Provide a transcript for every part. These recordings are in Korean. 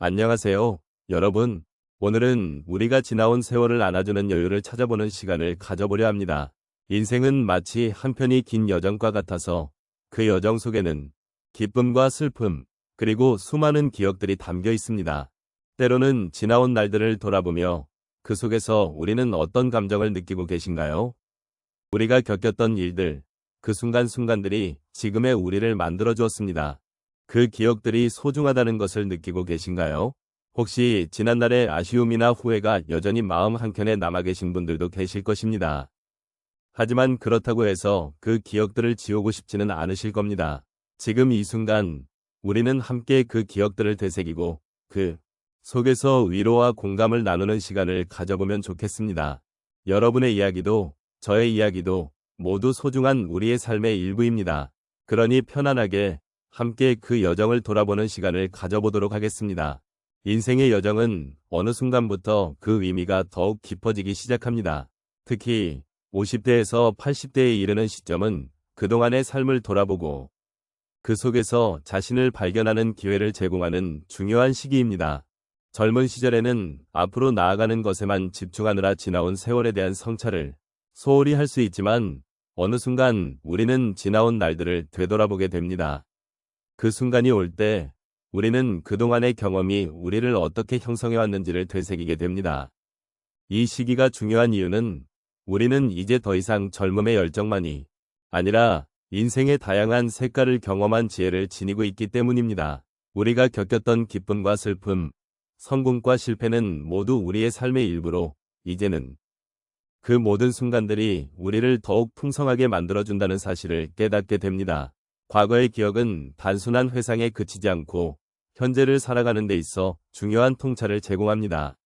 안녕하세요, 여러분. 오늘은 우리가 지나온 세월을 안아주는 여유를 찾아보는 시간을 가져보려 합니다. 인생은 마치 한 편이 긴 여정과 같아서 그 여정 속에는 기쁨과 슬픔, 그리고 수많은 기억들이 담겨 있습니다. 때로는 지나온 날들을 돌아보며 그 속에서 우리는 어떤 감정을 느끼고 계신가요? 우리가 겪었던 일들, 그 순간순간들이 지금의 우리를 만들어 주었습니다. 그 기억들이 소중하다는 것을 느끼고 계신가요? 혹시 지난날의 아쉬움이나 후회가 여전히 마음 한켠에 남아 계신 분들도 계실 것입니다. 하지만 그렇다고 해서 그 기억들을 지우고 싶지는 않으실 겁니다. 지금 이 순간 우리는 함께 그 기억들을 되새기고 그 속에서 위로와 공감을 나누는 시간을 가져보면 좋겠습니다. 여러분의 이야기도 저의 이야기도 모두 소중한 우리의 삶의 일부입니다. 그러니 편안하게 함께 그 여정을 돌아보는 시간을 가져보도록 하겠습니다. 인생의 여정은 어느 순간부터 그 의미가 더욱 깊어지기 시작합니다. 특히 50대에서 80대에 이르는 시점은 그동안의 삶을 돌아보고 그 속에서 자신을 발견하는 기회를 제공하는 중요한 시기입니다. 젊은 시절에는 앞으로 나아가는 것에만 집중하느라 지나온 세월에 대한 성찰을 소홀히 할 수 있지만 어느 순간 우리는 지나온 날들을 되돌아보게 됩니다. 그 순간이 올 때 우리는 그동안의 경험이 우리를 어떻게 형성해왔는지를 되새기게 됩니다. 이 시기가 중요한 이유는 우리는 이제 더 이상 젊음의 열정만이 아니라 인생의 다양한 색깔을 경험한 지혜를 지니고 있기 때문입니다. 우리가 겪었던 기쁨과 슬픔, 성공과 실패는 모두 우리의 삶의 일부로 이제는 그 모든 순간들이 우리를 더욱 풍성하게 만들어준다는 사실을 깨닫게 됩니다. 과거의 기억은 단순한 회상에 그치지 않고 현재를 살아가는 데 있어 중요한 통찰을 제공합니다.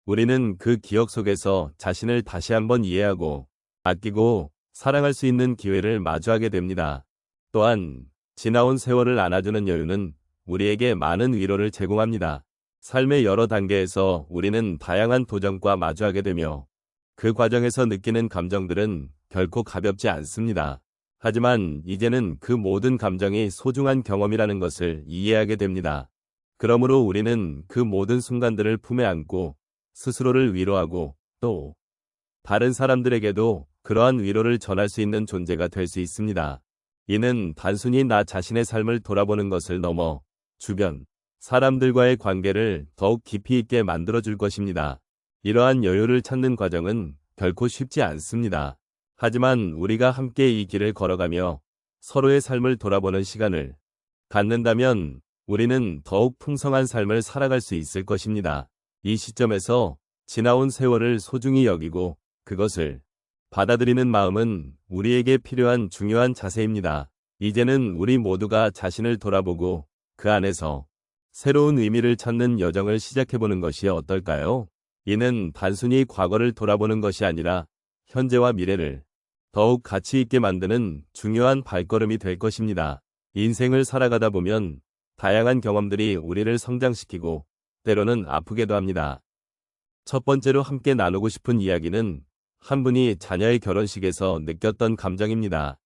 우리는 그 기억 속에서 자신을 다시 한번 이해하고 아끼고 사랑할 수 있는 기회를 마주하게 됩니다. 또한 지나온 세월을 안아주는 여유는 우리에게 많은 위로를 제공합니다. 삶의 여러 단계에서 우리는 다양한 도전과 마주하게 되며 그 과정에서 느끼는 감정들은 결코 가볍지 않습니다. 하지만 이제는 그 모든 감정이 소중한 경험이라는 것을 이해하게 됩니다. 그러므로 우리는 그 모든 순간들을 품에 안고 스스로를 위로하고 또 다른 사람들에게도 그러한 위로를 전할 수 있는 존재가 될 수 있습니다. 이는 단순히 나 자신의 삶을 돌아보는 것을 넘어 주변 사람들과의 관계를 더욱 깊이 있게 만들어줄 것입니다. 이러한 여유를 찾는 과정은 결코 쉽지 않습니다. 하지만 우리가 함께 이 길을 걸어가며 서로의 삶을 돌아보는 시간을 갖는다면 우리는 더욱 풍성한 삶을 살아갈 수 있을 것입니다. 이 시점에서 지나온 세월을 소중히 여기고 그것을 받아들이는 마음은 우리에게 필요한 중요한 자세입니다. 이제는 우리 모두가 자신을 돌아보고 그 안에서 새로운 의미를 찾는 여정을 시작해보는 것이 어떨까요? 이는 단순히 과거를 돌아보는 것이 아니라 현재와 미래를 더욱 가치 있게 만드는 중요한 발걸음이 될 것입니다. 인생을 살아가다 보면 다양한 경험들이 우리를 성장시키고 때로는 아프게도 합니다. 첫 번째로 함께 나누고 싶은 이야기는 한 분이 자녀의 결혼식에서 느꼈던 감정입니다.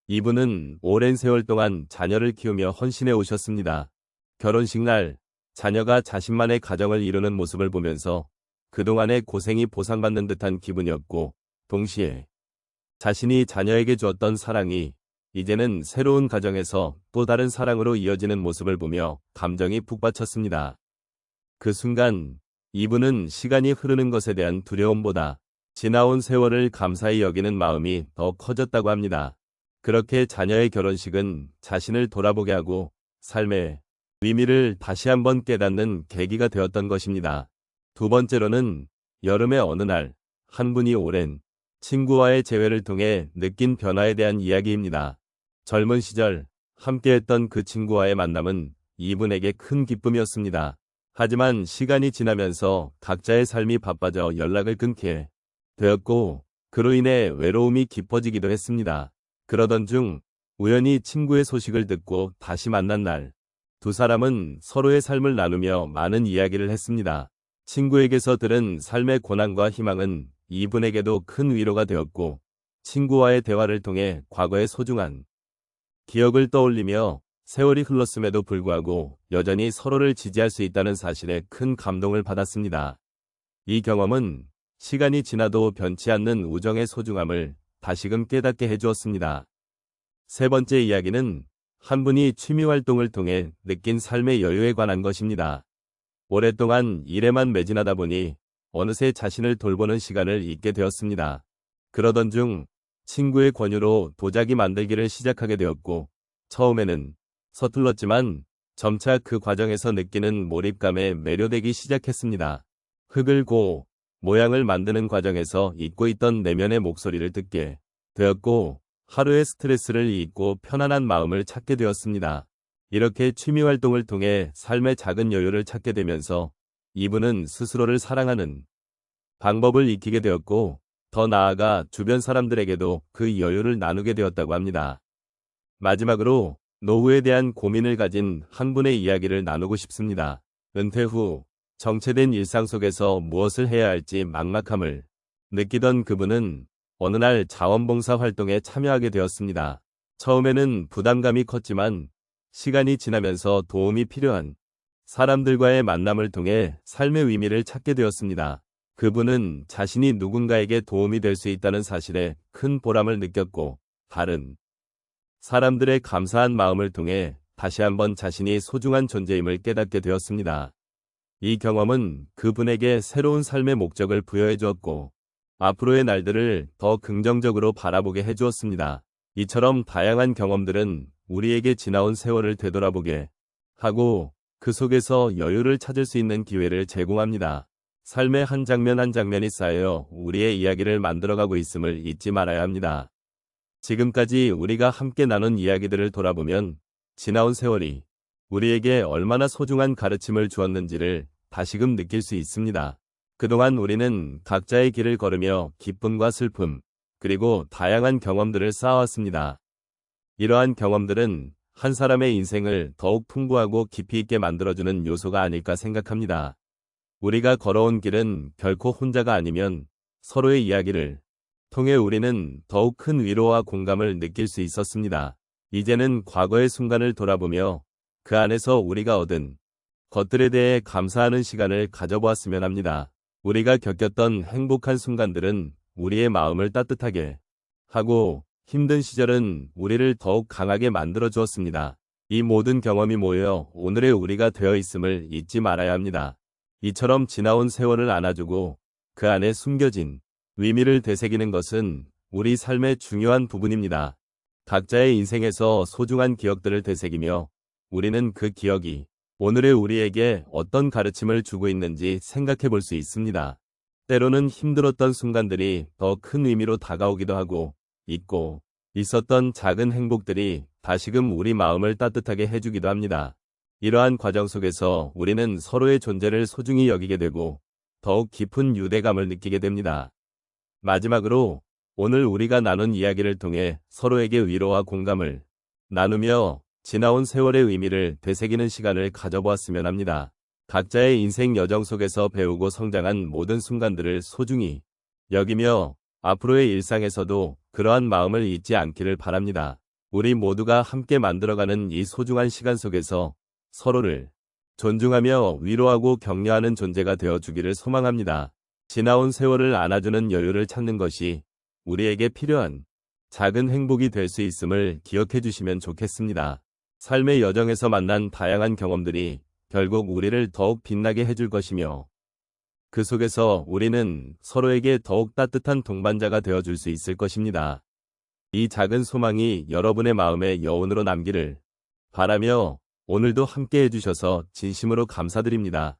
이분은 오랜 세월 동안 자녀를 키우며 헌신해 오셨습니다. 결혼식 날 자녀가 자신만의 가정을 이루는 모습을 보면서 그동안의 고생이 보상받는 듯한 기분이었고 동시에 자신이 자녀에게 주었던 사랑이 이제는 새로운 가정에서 또 다른 사랑으로 이어지는 모습을 보며 감정이 북받쳤습니다. 그 순간 이분은 시간이 흐르는 것에 대한 두려움보다 지나온 세월을 감사히 여기는 마음이 더 커졌다고 합니다. 그렇게 자녀의 결혼식은 자신을 돌아보게 하고 삶의 의미를 다시 한번 깨닫는 계기가 되었던 것입니다. 두 번째로는 여름의 어느 날 한 분이 오랜 친구와의 재회를 통해 느낀 변화에 대한 이야기입니다. 젊은 시절 함께했던 그 친구와의 만남은 이분에게 큰 기쁨이었습니다. 하지만 시간이 지나면서 각자의 삶이 바빠져 연락을 끊게 되었고 그로 인해 외로움이 깊어지기도 했습니다. 그러던 중 우연히 친구의 소식을 듣고 다시 만난 날 두 사람은 서로의 삶을 나누며 많은 이야기를 했습니다. 친구에게서 들은 삶의 고난과 희망은 이분에게도 큰 위로가 되었고 친구와의 대화를 통해 과거의 소중한 기억을 떠올리며 세월이 흘렀음에도 불구하고 여전히 서로를 지지할 수 있다는 사실에 큰 감동을 받았습니다. 이 경험은 시간이 지나도 변치 않는 우정의 소중함을 다시금 깨닫게 해주었습니다. 세 번째 이야기는 한 분이 취미활동을 통해 느낀 삶의 여유에 관한 것입니다. 오랫동안 일에만 매진하다 보니 어느새 자신을 돌보는 시간을 잊게 되었습니다. 그러던 중 친구의 권유로 도자기 만들기를 시작하게 되었고, 처음에는 서툴렀지만 점차 그 과정에서 느끼는 몰입감에 매료되기 시작했습니다. 흙을 고 모양을 만드는 과정에서 잊고 있던 내면의 목소리를 듣게 되었고, 하루의 스트레스를 잊고 편안한 마음을 찾게 되었습니다. 이렇게 취미활동을 통해 삶의 작은 여유를 찾게 되면서 이분은 스스로를 사랑하는 방법을 익히게 되었고, 더 나아가 주변 사람들에게도 그 여유를 나누게 되었다고 합니다. 마지막으로 노후에 대한 고민을 가진 한 분의 이야기를 나누고 싶습니다. 은퇴 후 정체된 일상 속에서 무엇을 해야 할지 막막함을 느끼던 그분은 어느 날 자원봉사 활동에 참여하게 되었습니다. 처음에는 부담감이 컸지만 시간이 지나면서 도움이 필요한 사람들과의 만남을 통해 삶의 의미를 찾게 되었습니다. 그분은 자신이 누군가에게 도움이 될 수 있다는 사실에 큰 보람을 느꼈고, 다른 사람들의 감사한 마음을 통해 다시 한번 자신이 소중한 존재임을 깨닫게 되었습니다. 이 경험은 그분에게 새로운 삶의 목적을 부여해 주었고, 앞으로의 날들을 더 긍정적으로 바라보게 해주었습니다. 이처럼 다양한 경험들은 우리에게 지나온 세월을 되돌아보게 하고 그 속에서 여유를 찾을 수 있는 기회를 제공합니다. 삶의 한 장면 한 장면이 쌓여 우리의 이야기를 만들어가고 있음을 잊지 말아야 합니다. 지금까지 우리가 함께 나눈 이야기들을 돌아보면 지나온 세월이 우리에게 얼마나 소중한 가르침을 주었는지를 다시금 느낄 수 있습니다. 그동안 우리는 각자의 길을 걸으며 기쁨과 슬픔, 그리고 다양한 경험들을 쌓아왔습니다. 이러한 경험들은 한 사람의 인생을 더욱 풍부하고 깊이 있게 만들어주는 요소가 아닐까 생각합니다. 우리가 걸어온 길은 결코 혼자가 아니면 서로의 이야기를 통해 우리는 더욱 큰 위로와 공감을 느낄 수 있었습니다. 이제는 과거의 순간을 돌아보며 그 안에서 우리가 얻은 것들에 대해 감사하는 시간을 가져보았으면 합니다. 우리가 겪었던 행복한 순간들은 우리의 마음을 따뜻하게 하고 힘든 시절은 우리를 더욱 강하게 만들어 주었습니다. 이 모든 경험이 모여 오늘의 우리가 되어 있음을 잊지 말아야 합니다. 이처럼 지나온 세월을 안아주고 그 안에 숨겨진 의미를 되새기는 것은 우리 삶의 중요한 부분입니다. 각자의 인생에서 소중한 기억들을 되새기며 우리는 그 기억이 오늘의 우리에게 어떤 가르침을 주고 있는지 생각해 볼 수 있습니다. 때로는 힘들었던 순간들이 더 큰 의미로 다가오기도 하고, 잊고 있었던 작은 행복들이 다시금 우리 마음을 따뜻하게 해주기도 합니다. 이러한 과정 속에서 우리는 서로의 존재를 소중히 여기게 되고 더욱 깊은 유대감을 느끼게 됩니다. 마지막으로 오늘 우리가 나눈 이야기를 통해 서로에게 위로와 공감을 나누며 지나온 세월의 의미를 되새기는 시간을 가져보았으면 합니다. 각자의 인생 여정 속에서 배우고 성장한 모든 순간들을 소중히 여기며 앞으로의 일상에서도 그러한 마음을 잊지 않기를 바랍니다. 우리 모두가 함께 만들어가는 이 소중한 시간 속에서 서로를 존중하며 위로하고 격려하는 존재가 되어주기를 소망합니다. 지나온 세월을 안아주는 여유를 찾는 것이 우리에게 필요한 작은 행복이 될 수 있음을 기억해 주시면 좋겠습니다. 삶의 여정에서 만난 다양한 경험들이 결국 우리를 더욱 빛나게 해줄 것이며 그 속에서 우리는 서로에게 더욱 따뜻한 동반자가 되어줄 수 있을 것입니다. 이 작은 소망이 여러분의 마음에 여운으로 남기를 바라며 오늘도 함께 해주셔서 진심으로 감사드립니다.